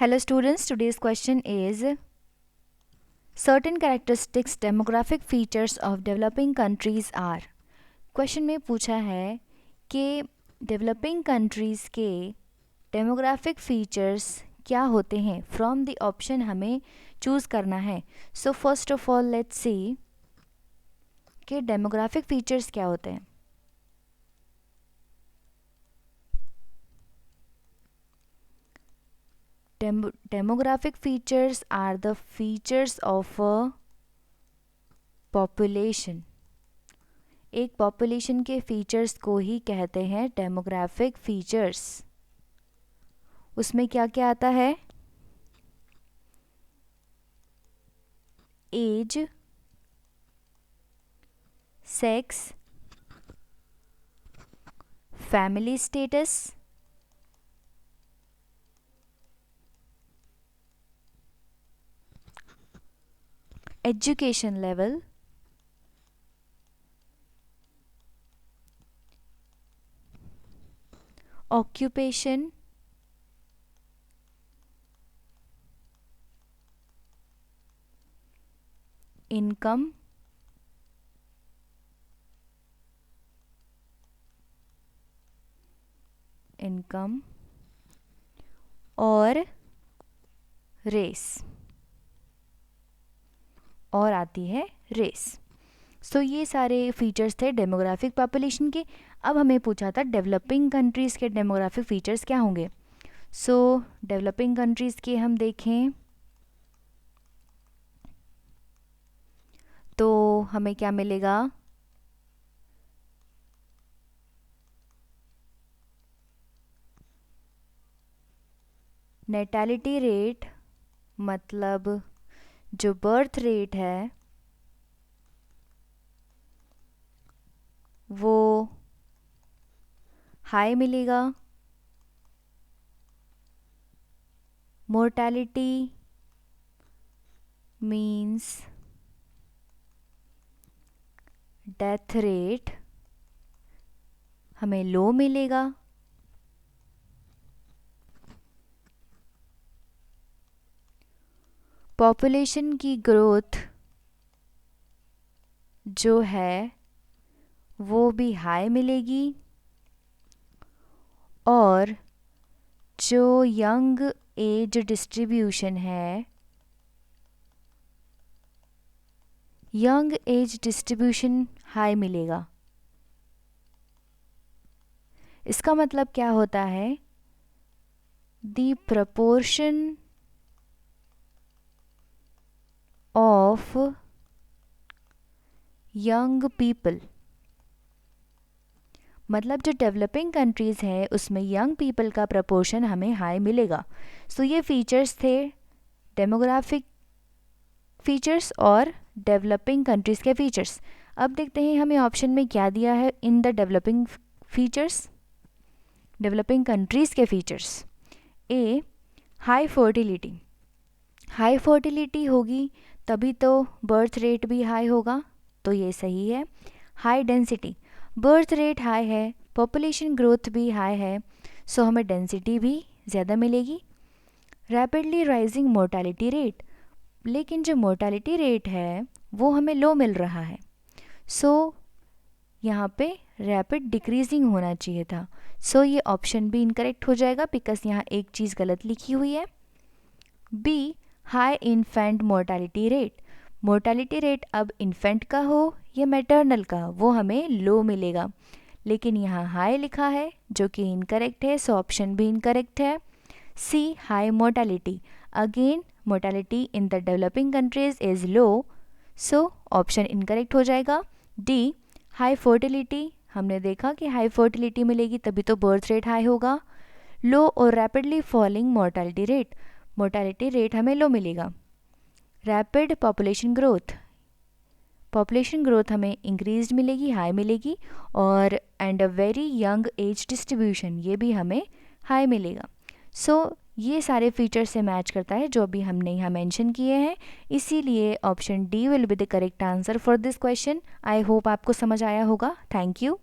Hello students, today's question is certain characteristics demographic features of developing countries are। Question में पूछा है कि developing countries के demographic features क्या होते हैं। फ्रॉम द ऑप्शन हमें चूज़ करना है। So first of all let's see कि डेमोग्राफिक फीचर्स क्या होते हैं। Demographic features are the features of a population। एक पॉपुलेशन के फीचर्स को ही कहते हैं डेमोग्राफिक फीचर्स। उसमें क्या क्या आता है? Age, sex, family status, education level, occupation, income, और रेस, और आती है रेस। सो ये सारे फीचर्स थे डेमोग्राफिक पॉपुलेशन के। अब हमें पूछा था डेवलपिंग कंट्रीज़ के डेमोग्राफिक फीचर्स क्या होंगे। सो डेवलपिंग कंट्रीज़ के हम देखें तो हमें क्या मिलेगा? नेटैलिटी रेट, मतलब जो बर्थ रेट है वो हाई मिलेगा। मोर्टैलिटी मीन्स डेथ रेट हमें लो मिलेगा। पॉपुलेशन की ग्रोथ जो है वो भी हाई मिलेगी, और जो यंग एज डिस्ट्रीब्यूशन है, यंग एज डिस्ट्रीब्यूशन हाई मिलेगा। इसका मतलब क्या होता है? The proportion of young people, मतलब जो डेवलपिंग कंट्रीज़ है उसमें यंग पीपल का प्रपोर्शन हमें हाई मिलेगा। सो ये फीचर्स थे डेमोग्राफिक फीचर्स और डेवलपिंग कंट्रीज़ के फीचर्स। अब देखते हैं हमें ऑप्शन में क्या दिया है इन the developing features, developing countries के फीचर्स। ए, हाई फर्टिलिटी। हाई फर्टिलिटी होगी तभी तो बर्थ रेट भी हाई होगा, तो ये सही है। High density, birth rate high है, पॉपुलेशन ग्रोथ भी हाई है, सो हमें डेंसिटी भी ज़्यादा मिलेगी। रैपिडली राइजिंग मोर्टालिटी रेट, लेकिन जो मोर्टालिटी रेट है वो हमें लो मिल रहा है, सो यहाँ पे रैपिड डिक्रीजिंग होना चाहिए था। सो ये ऑप्शन भी इनकरेक्ट हो जाएगा बिकॉज यहाँ एक चीज़ गलत लिखी हुई है। B, high infant mortality rate. Mortality rate अब इन्फेंट का हो या मैटरनल का वो हमें लो मिलेगा, लेकिन यहाँ हाई लिखा है जो कि इनकरेक्ट है, सो ऑप्शन भी इनकरेक्ट है। C, high mortality, again mortality in the developing countries is low, so option incorrect हो जाएगा। डी, हाई फर्टिलिटी, हमने देखा कि हाई फर्टिलिटी मिलेगी तभी तो बर्थ रेट हाई होगा। लो और rapidly falling mortality rate, mortality rate हमें लो मिलेगा। Rapid population growth, population growth हमें इंक्रीज मिलेगी, हाई मिलेगी, और and a very young age distribution, ये भी हमें हाई मिलेगा। सो ये सारे फीचर से मैच करता है जो अभी हमने यहाँ मेंशन किए हैं, इसीलिए option D will be the correct answer for this question. I hope आपको समझ आया होगा। Thank you.